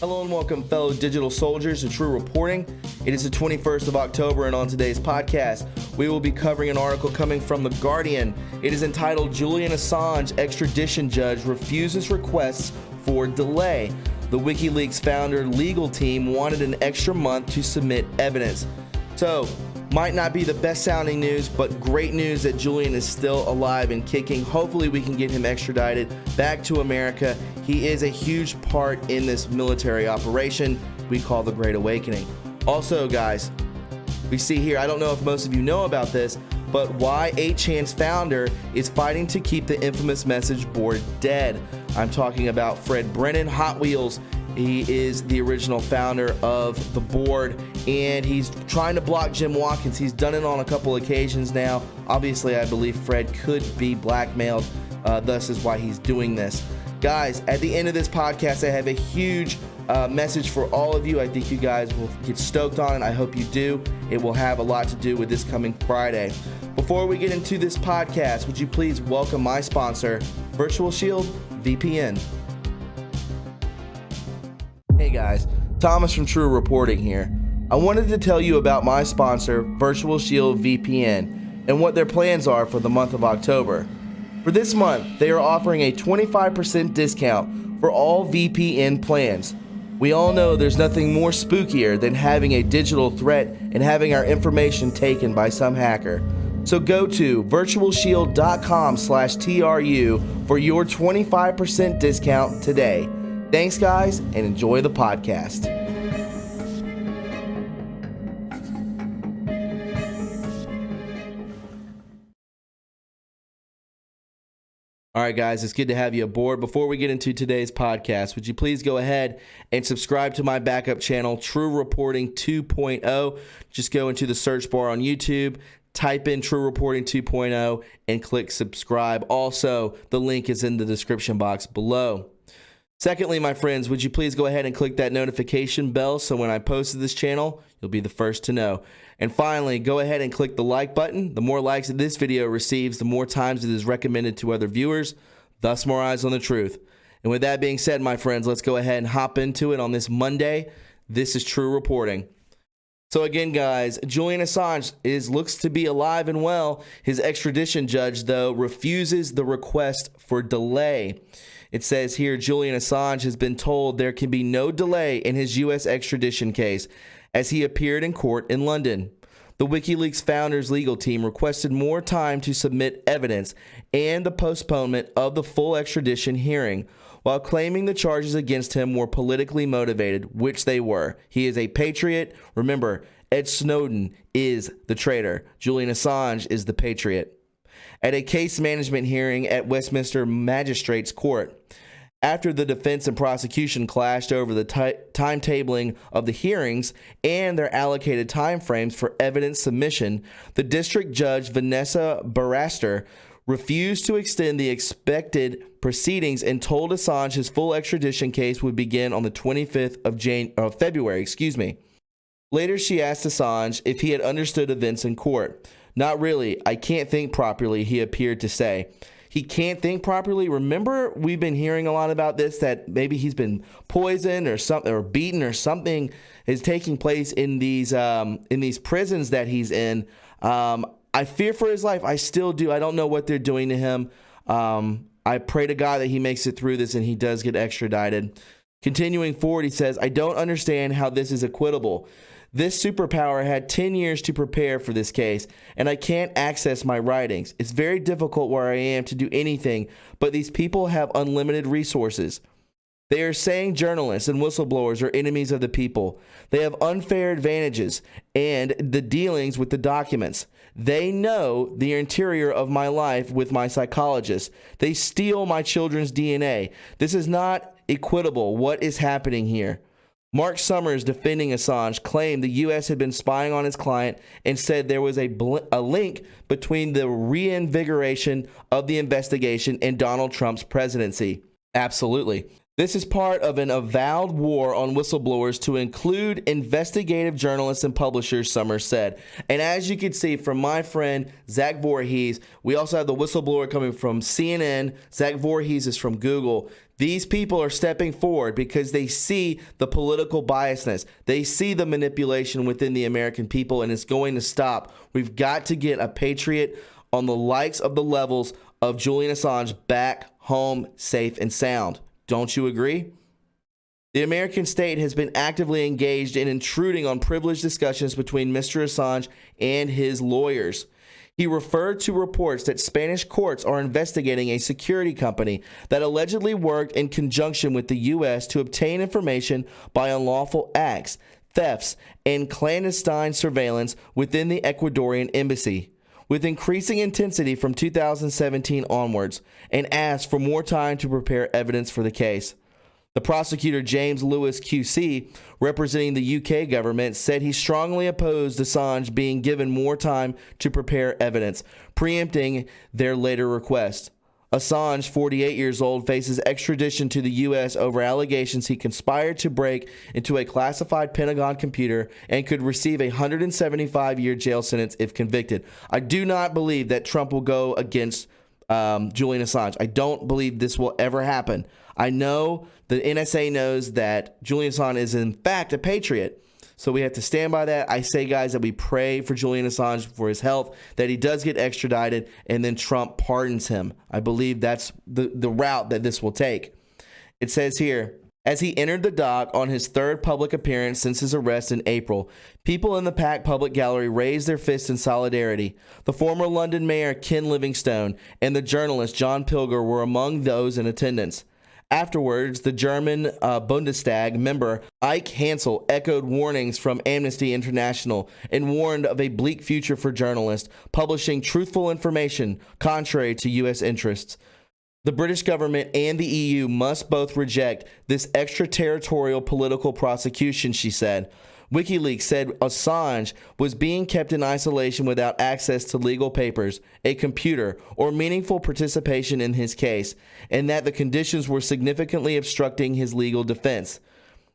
Hello and welcome, fellow digital soldiers, to True Reporting. It is the 21st of October, and on today's podcast, we will be covering an article coming from The Guardian. It is entitled, Julian Assange Extradition Judge Refuses Requests for Delay. The WikiLeaks founder legal team wanted an extra month to submit evidence. So, might not be the best sounding news, but great news that Julian is still alive and kicking. Hopefully we can get him extradited back to America. He is a huge part in this military operation we call the Great Awakening. Also, guys, we see here, I don't know if most of you know about this, but why 8chan's founder is fighting to keep the infamous message board dead. I'm talking about Fred Brennan, Hot Wheels. He is the original founder of the board, and he's trying to block Jim Watkins. He's done it on a couple occasions now. Obviously, I believe Fred could be blackmailed. Thus is why he's doing this. Guys, at the end of this podcast, I have a huge message for all of you. I think you guys will get stoked on it. I hope you do. It will have a lot to do with this coming Friday. Before we get into this podcast, would you please welcome my sponsor, Virtual Shield VPN. Hey guys, Thomas from True Reporting here. I wanted to tell you about my sponsor, Virtual Shield VPN, and what their plans are for the month of October. For this month, they are offering a 25% discount for all VPN plans. We all know there's nothing more spookier than having a digital threat and having our information taken by some hacker. So go to virtualshield.com/TRU for your 25% discount today. Thanks, guys, and enjoy the podcast. All right, guys, it's good to have you aboard. Before we get into today's podcast, would you please go ahead and subscribe to my backup channel, True Reporting 2.0. Just go into the search bar on YouTube, type in True Reporting 2.0, and click subscribe. Also, the link is in the description box below. Secondly, my friends, would you please go ahead and click that notification bell so when I post to this channel, you'll be the first to know. And finally, go ahead and click the like button. The more likes that this video receives, the more times it is recommended to other viewers, thus more eyes on the truth. And with that being said, my friends, let's go ahead and hop into it on this Monday. This is True Reporting. So again, guys, Julian Assange looks to be alive and well. His extradition judge, though, refuses the request for delay. It says here, Julian Assange has been told there can be no delay in his U.S. extradition case as he appeared in court in London. The WikiLeaks founder's legal team requested more time to submit evidence and the postponement of the full extradition hearing, while claiming the charges against him were politically motivated, which they were. He is a patriot. Remember, Ed Snowden is the traitor. Julian Assange is the patriot. At a case management hearing at Westminster Magistrates Court, after the defense and prosecution clashed over the timetabling of the hearings and their allocated timeframes for evidence submission, the district judge, Vanessa Barraster, refused to extend the expected proceedings and told Assange his full extradition case would begin on the 25th of February. Later, she asked Assange if he had understood events in court. Not really. I can't think properly, he appeared to say. He can't think properly. Remember, we've been hearing a lot about this, that maybe he's been poisoned or something, or beaten, or something is taking place in these prisons that he's in. I fear for his life. I still do. I don't know what they're doing to him. I pray to God that he makes it through this and he does get extradited. Continuing forward, he says, I don't understand how this is equitable. This superpower had 10 years to prepare for this case, and I can't access my writings. It's very difficult where I am to do anything, but these people have unlimited resources. They are saying journalists and whistleblowers are enemies of the people. They have unfair advantages and the dealings with the documents. They know the interior of my life with my psychologist. They steal my children's DNA. This is not equitable. What is happening here? Mark Summers, defending Assange, claimed the U.S. had been spying on his client and said there was a link between the reinvigoration of the investigation and Donald Trump's presidency. Absolutely. This is part of an avowed war on whistleblowers to include investigative journalists and publishers, Summers said. And as you can see from my friend Zach Voorhees, we also have the whistleblower coming from CNN. Zach Voorhees is from Google. These people are stepping forward because they see the political biasness. They see the manipulation within the American people, and it's going to stop. We've got to get a patriot on the likes of the levels of Julian Assange back home safe and sound. Don't you agree? The American state has been actively engaged in intruding on privileged discussions between Mr. Assange and his lawyers. He referred to reports that Spanish courts are investigating a security company that allegedly worked in conjunction with the U.S. to obtain information by unlawful acts, thefts, and clandestine surveillance within the Ecuadorian embassy, with increasing intensity from 2017 onwards, and asked for more time to prepare evidence for the case. The prosecutor, James Lewis QC, representing the UK government, said he strongly opposed Assange being given more time to prepare evidence, preempting their later request. Assange, 48 years old, faces extradition to the U.S. over allegations he conspired to break into a classified Pentagon computer and could receive a 175-year jail sentence if convicted. I do not believe that Trump will go against Julian Assange. I don't believe this will ever happen. I know the NSA knows that Julian Assange is in fact a patriot, so we have to stand by that. I say, guys, that we pray for Julian Assange for his health, that he does get extradited, and then Trump pardons him. I believe that's the route that this will take. It says here, as he entered the dock on his third public appearance since his arrest in April, people in the packed public gallery raised their fists in solidarity. The former London mayor, Ken Livingstone, and the journalist, John Pilger, were among those in attendance. Afterwards, the German Bundestag member Ike Hansel echoed warnings from Amnesty International and warned of a bleak future for journalists publishing truthful information contrary to U.S. interests. The British government and the EU must both reject this extraterritorial political prosecution, she said. WikiLeaks said Assange was being kept in isolation without access to legal papers, a computer, or meaningful participation in his case, and that the conditions were significantly obstructing his legal defense.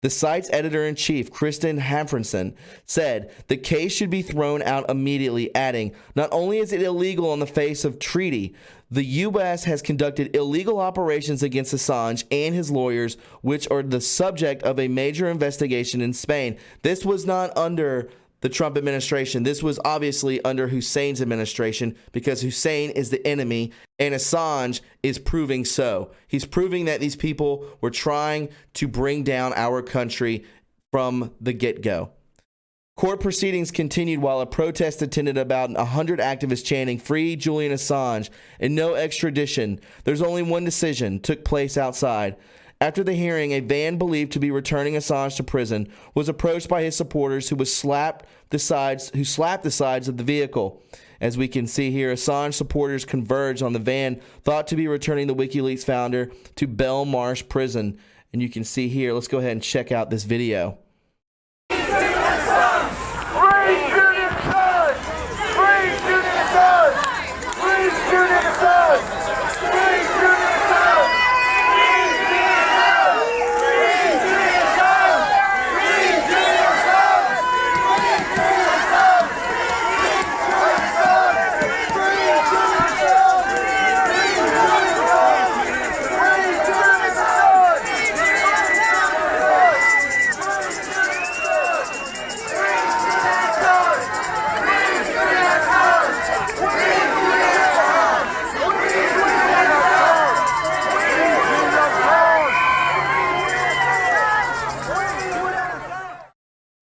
The site's editor-in-chief, Kristen Hanfredson, said the case should be thrown out immediately, adding, not only is it illegal on the face of treaty, the U.S. has conducted illegal operations against Assange and his lawyers, which are the subject of a major investigation in Spain. This was not under the Trump administration. This was obviously under Hussein's administration, because Hussein is the enemy and Assange is proving so. He's proving that these people were trying to bring down our country from the get-go. Court proceedings continued while a protest attended about 100 activists chanting, "Free Julian Assange," and no extradition. There's only one decision took place outside. After the hearing, a van believed to be returning Assange to prison was approached by his supporters who slapped the sides of the vehicle. As we can see here, Assange supporters converged on the van thought to be returning the WikiLeaks founder to Belmarsh prison. And you can see here, let's go ahead and check out this video.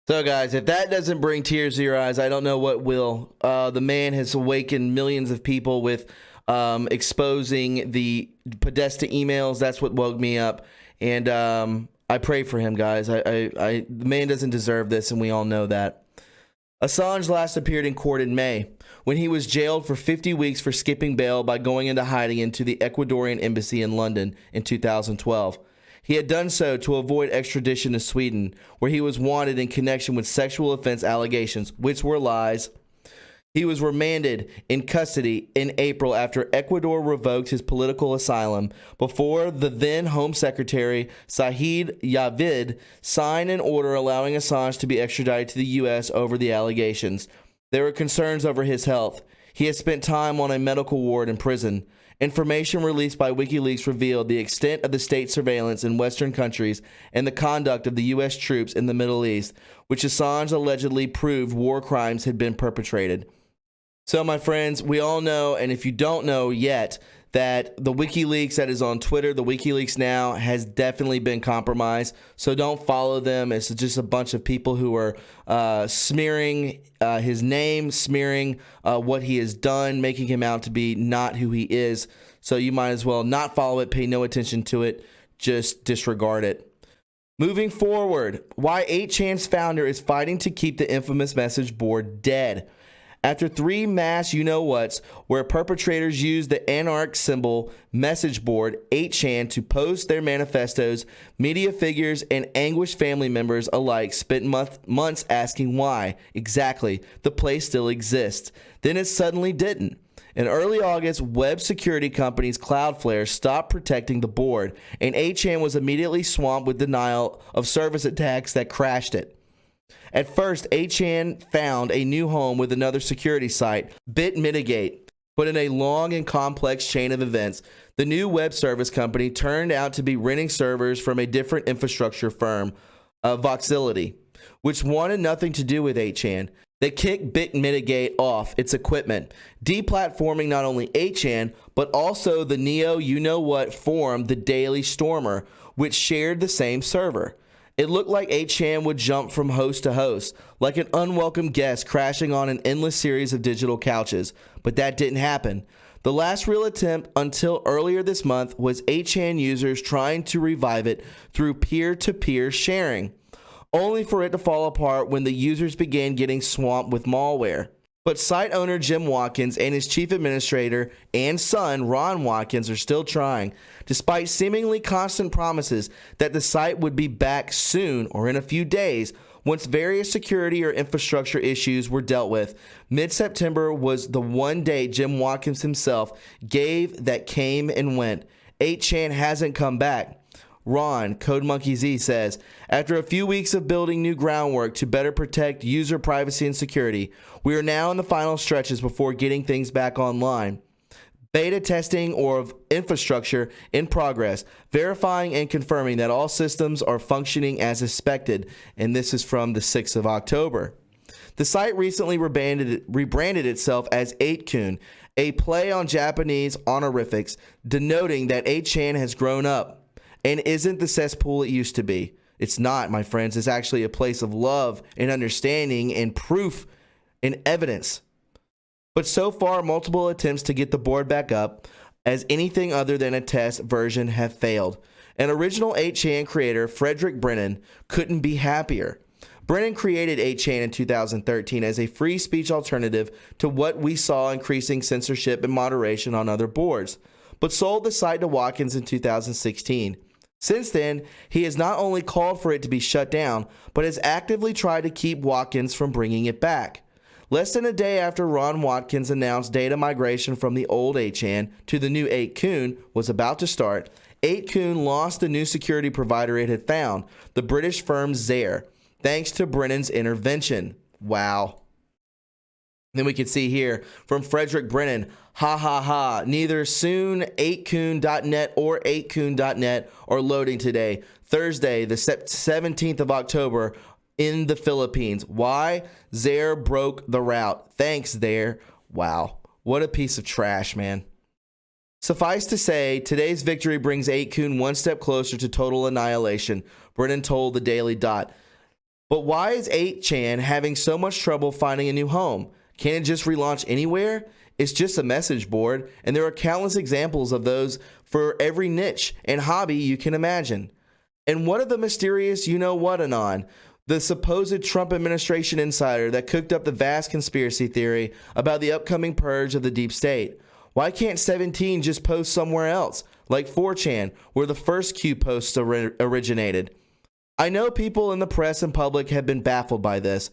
So, guys, if that doesn't bring tears to your eyes, I don't know what will. The man has awakened millions of people with exposing the Podesta emails. That's what woke me up. And I pray for him, guys. The man doesn't deserve this, and we all know that. Assange last appeared in court in May, when he was jailed for 50 weeks for skipping bail by going into hiding into the Ecuadorian embassy in London in 2012. He had done so to avoid extradition to Sweden, where he was wanted in connection with sexual offense allegations, which were lies. He was remanded in custody in April after Ecuador revoked his political asylum before the then Home Secretary Saeed Yavid signed an order allowing Assange to be extradited to the U.S. over the allegations. There were concerns over his health. He had spent time on a medical ward in prison. Information released by WikiLeaks revealed the extent of the state surveillance in Western countries and the conduct of the U.S. troops in the Middle East, which Assange allegedly proved war crimes had been perpetrated. So, my friends, we all know, and if you don't know yet, that the WikiLeaks that is on Twitter, the WikiLeaks now, has definitely been compromised. So don't follow them. It's just a bunch of people who are smearing his name, smearing what he has done, making him out to be not who he is. So you might as well not follow it, pay no attention to it, just disregard it. Moving forward, why 8chan's founder is fighting to keep the infamous message board dead. After 3 mass you-know-whats where perpetrators used the anarch symbol message board 8chan to post their manifestos, media figures and anguished family members alike spent months asking why, exactly, the place still exists. Then it suddenly didn't. In early August, web security companies Cloudflare stopped protecting the board, and 8chan was immediately swamped with denial of service attacks that crashed it. At first, 8chan found a new home with another security site, BitMitigate, but in a long and complex chain of events, the new web service company turned out to be renting servers from a different infrastructure firm, Voxility, which wanted nothing to do with 8chan. They kicked BitMitigate off its equipment, deplatforming not only 8chan, but also the Neo you-know-what forum, the Daily Stormer, which shared the same server. It looked like 8chan would jump from host to host, like an unwelcome guest crashing on an endless series of digital couches. But that didn't happen. The last real attempt until earlier this month was 8chan users trying to revive it through peer-to-peer sharing, only for it to fall apart when the users began getting swamped with malware. But site owner Jim Watkins and his chief administrator and son, Ron Watkins, are still trying, despite seemingly constant promises that the site would be back soon or in a few days once various security or infrastructure issues were dealt with. Mid-September was the one day Jim Watkins himself gave that came and went. 8chan hasn't come back. Ron, CodeMonkeyZ, says, after a few weeks of building new groundwork to better protect user privacy and security, we are now in the final stretches before getting things back online. Beta testing of infrastructure in progress, verifying and confirming that all systems are functioning as expected, and this is from the 6th of October. The site recently rebranded itself as 8kun, a play on Japanese honorifics, denoting that 8chan has grown up and isn't the cesspool it used to be. It's not, my friends. It's actually a place of love and understanding and proof and evidence. But so far, multiple attempts to get the board back up as anything other than a test version have failed. An original 8chan creator, Frederick Brennan, couldn't be happier. Brennan created 8chan in 2013 as a free speech alternative to what we saw increasing censorship and moderation on other boards, but sold the site to Watkins in 2016. Since then, he has not only called for it to be shut down, but has actively tried to keep Watkins from bringing it back. Less than a day after Ron Watkins announced data migration from the old 8chan to the new 8kun was about to start, 8kun lost the new security provider it had found, the British firm Zaire, thanks to Brennan's intervention. Wow. Then we can see here from Frederick Brennan, ha ha ha, neither soon 8kun.net or 8kun.net are loading today, Thursday, the 17th of October in the Philippines. Why? Zaire broke the route. Thanks, Zaire. Wow. What a piece of trash, man. Suffice to say, today's victory brings 8kun one step closer to total annihilation, Brennan told the Daily Dot. But why is 8chan having so much trouble finding a new home? Can't it just relaunch anywhere? It's just a message board, and there are countless examples of those for every niche and hobby you can imagine. And what of the mysterious you-know-what anon, the supposed Trump administration insider that cooked up the vast conspiracy theory about the upcoming purge of the deep state? Why can't 17 just post somewhere else, like 4chan, where the first Q posts originated? I know people in the press and public have been baffled by this,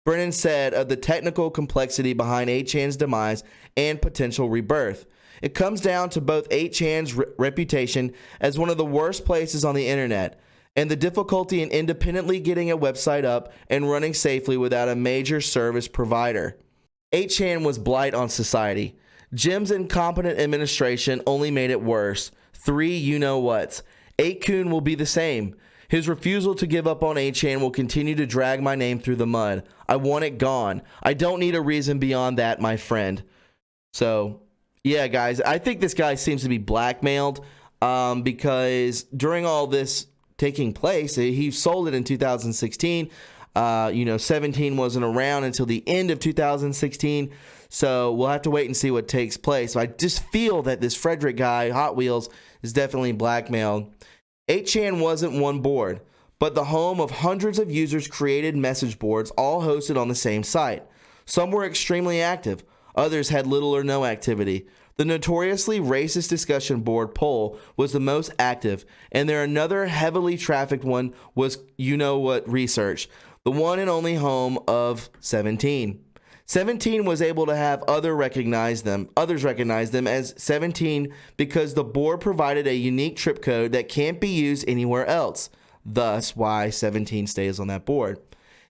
Brennan said of the technical complexity behind 8chan's demise and potential rebirth. It comes down to both 8chan's reputation as one of the worst places on the internet and the difficulty in independently getting a website up and running safely without a major service provider. 8chan was blight on society. Jim's incompetent administration only made it worse. 3 you-know-whats. 8kun will be the same. His refusal to give up on 8chan will continue to drag my name through the mud. I want it gone. I don't need a reason beyond that, my friend. So, yeah, guys, I think this guy seems to be blackmailed because during all this taking place, he sold it in 2016. 17 wasn't around until the end of 2016. So we'll have to wait and see what takes place. I just feel that this Frederick guy, Hot Wheels, is definitely blackmailed. 8chan wasn't one board, but the home of hundreds of users' created message boards, all hosted on the same site. Some were extremely active. Others had little or no activity. The notoriously racist discussion board poll was the most active, and another heavily trafficked one was you-know-what research, the one and only home of 17. 17 was able to have others recognize them as 17 because the board provided a unique trip code that can't be used anywhere else. Thus, why 17 stays on that board.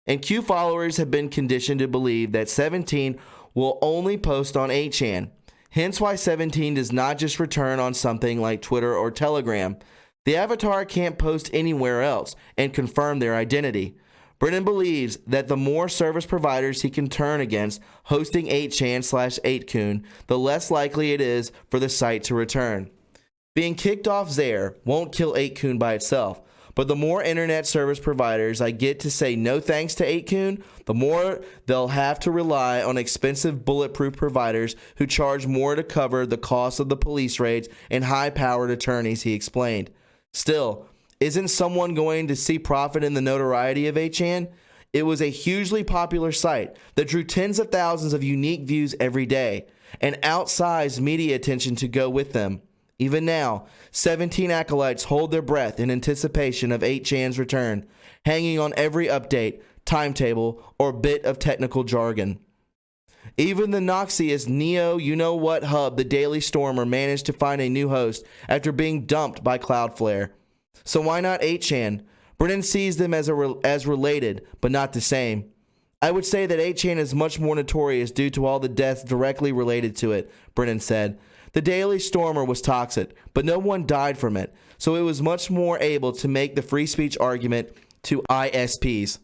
And Q followers have been conditioned to believe that 17 will only post on 8chan. Hence why 17 does not just return on something like Twitter or Telegram. The avatar can't post anywhere else and confirm their identity. Brennan believes that the more service providers he can turn against hosting 8chan/8kun, the less likely it is for the site to return. Being kicked off Zaire won't kill 8kun by itself, but the more internet service providers I get to say no thanks to 8kun, the more they'll have to rely on expensive bulletproof providers who charge more to cover the cost of the police raids and high-powered attorneys, he explained. Still, isn't someone going to see profit in the notoriety of 8chan? It was a hugely popular site that drew tens of thousands of unique views every day and outsized media attention to go with them. Even now, 17 acolytes hold their breath in anticipation of 8chan's return, hanging on every update, timetable, or bit of technical jargon. Even the noxious Neo you-know-what hub, the Daily Stormer, managed to find a new host after being dumped by Cloudflare. So why not 8chan? Brennan sees them as related, but not the same. I would say that 8chan is much more notorious due to all the deaths directly related to it, Brennan said. The Daily Stormer was toxic, but no one died from it, so it was much more able to make the free speech argument to ISPs.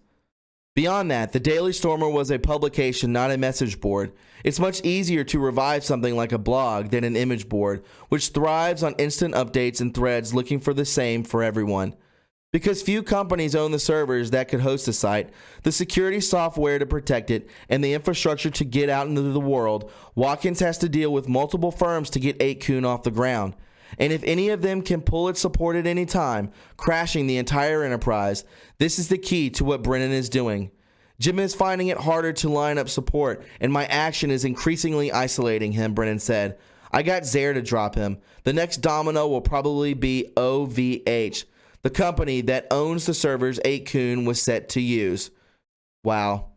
Beyond that, the Daily Stormer was a publication, not a message board. It's much easier to revive something like a blog than an image board, which thrives on instant updates and threads looking for the same for everyone. Because few companies own the servers that could host a site, the security software to protect it, and the infrastructure to get out into the world, Watkins has to deal with multiple firms to get 8kun off the ground. And if any of them can pull its support at any time, crashing the entire enterprise, this is the key to what Brennan is doing. Jim is finding it harder to line up support, and my action is increasingly isolating him, Brennan said. I got Zaire to drop him. The next domino will probably be OVH, the company that owns the servers 8kun was set to use. Wow.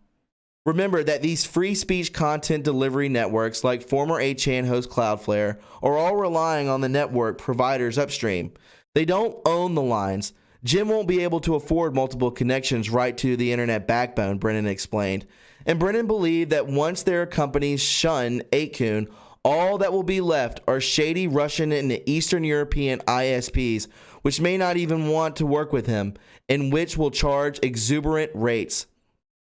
Remember that these free speech content delivery networks like former 8chan host Cloudflare are all relying on the network providers upstream. They don't own the lines. Jim won't be able to afford multiple connections right to the internet backbone, Brennan explained. And Brennan believed that once their companies shun 8kun, all that will be left are shady Russian and Eastern European ISPs, which may not even want to work with him, and which will charge exuberant rates.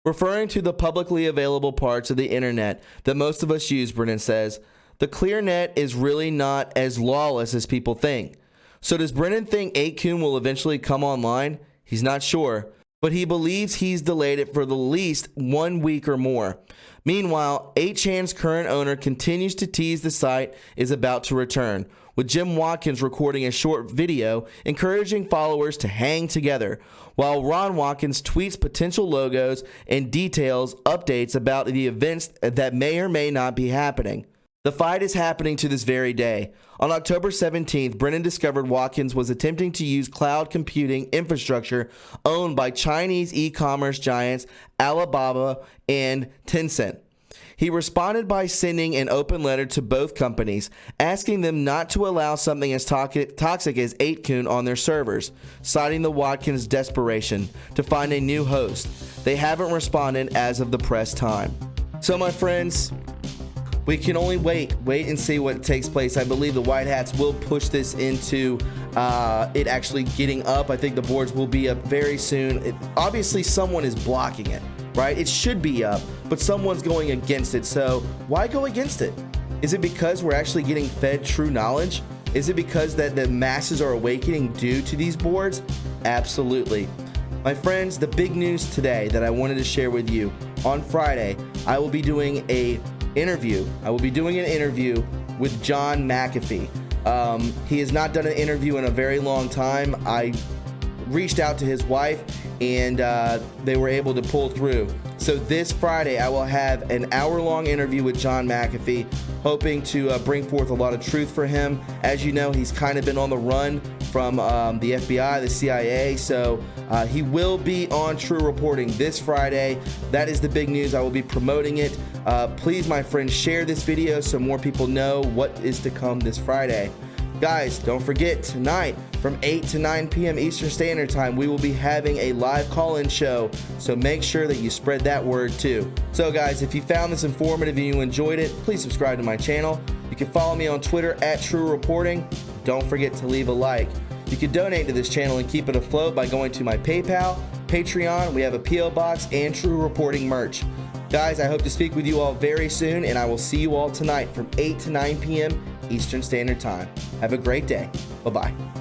Referring to the publicly available parts of the internet that most of us use, Brennan says, the clear net is really not as lawless as people think. So does Brennan think 8kun will eventually come online? He's not sure, but he believes he's delayed it for the least 1 week or more. Meanwhile, 8chan's current owner continues to tease the site is about to return, with Jim Watkins recording a short video encouraging followers to hang together, while Ron Watkins tweets potential logos and details updates about the events that may or may not be happening. The fight is happening to this very day. On October 17th, Brennan discovered Watkins was attempting to use cloud computing infrastructure owned by Chinese e-commerce giants Alibaba and Tencent. He responded by sending an open letter to both companies, asking them not to allow something as toxic as Aiken on their servers, citing the Watkins' desperation to find a new host. They haven't responded as of the press time. So my friends, we can only wait and see what takes place. I believe the White Hats will push this into it actually getting up. I think the boards will be up very soon. Obviously, someone is blocking it, right? It should be up, but someone's going against it. So why go against it? Is it because we're actually getting fed true knowledge? Is it because that the masses are awakening due to these boards? Absolutely. My friends, the big news today that I wanted to share with you, on Friday, I will be doing an interview with John McAfee. He has not done an interview in a very long time. I reached out to his wife and they were able to pull through. So this Friday, I will have an hour-long interview with John McAfee, hoping to bring forth a lot of truth for him. As you know, he's kind of been on the run from the FBI, the CIA, so he will be on True Reporting this Friday. That is the big news. I will be promoting it. Please, my friends, share this video so more people know what is to come this Friday. Guys, don't forget, tonight from 8 to 9 p.m. Eastern Standard Time, we will be having a live call-in show, so make sure that you spread that word too. So guys, if you found this informative and you enjoyed it, please subscribe to my channel. You can follow me on Twitter at TRUreporting. Don't forget to leave a like. You can donate to this channel and keep it afloat by going to my PayPal, Patreon. We have a P.O. Box and True Reporting merch. Guys, I hope to speak with you all very soon, and I will see you all tonight from 8 to 9 p.m. Eastern Standard Time. Have a great day. Bye-bye.